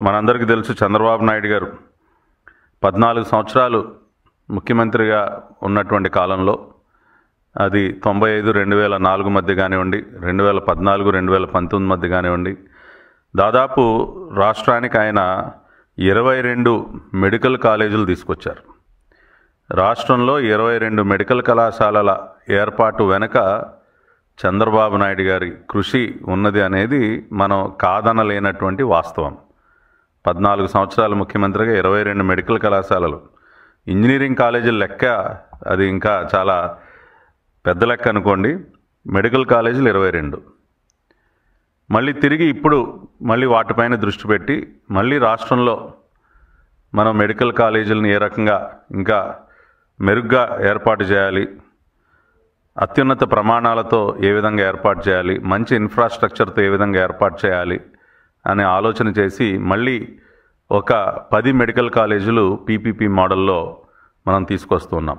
మనందరికీ తెలుసు చంద్రబాబు నాయుడు గారు 14 సంవత్సరాలు ముఖ్యమంత్రిగా ఉన్నటువంటి కాలంలో అది 95-2004 మధ్య కానివ్వండి, 2014-2019 మధ్య కానివ్వండి, దాదాపు రాష్ట్రానికి ఆయన 22 మెడికల్ కాలేజీలు తీసుకొచ్చారు. రాష్ట్రంలో 22 మెడికల్ కళాశాలల ఏర్పాటు వెనుక చంద్రబాబు నాయుడు గారి కృషి ఉన్నది అనేది మనం కాదనలేనటువంటి వాస్తవం. 14 సంవత్సరాల ముఖ్యమంత్రిగా 22 మెడికల్ కళాశాలలు, ఇంజనీరింగ్ కాలేజీల లెక్క అది ఇంకా చాలా పెద్ద లెక్క అనుకోండి. మెడికల్ కాలేజీలు 22. మళ్ళీ తిరిగి ఇప్పుడు వాటిపైన దృష్టి పెట్టి మళ్ళీ రాష్ట్రంలో మనం మెడికల్ కాలేజీలను ఏ రకంగా ఇంకా మెరుగ్గా ఏర్పాటు చేయాలి, అత్యున్నత ప్రమాణాలతో ఏ విధంగా ఏర్పాటు చేయాలి, మంచి ఇన్ఫ్రాస్ట్రక్చర్తో ఏ విధంగా ఏర్పాటు చేయాలి అనే ఆలోచన చేసి మళ్ళీ ఒక 10 మెడికల్ కాలేజీలు పీపీపీ మోడల్లో మనం తీసుకొస్తున్నాం.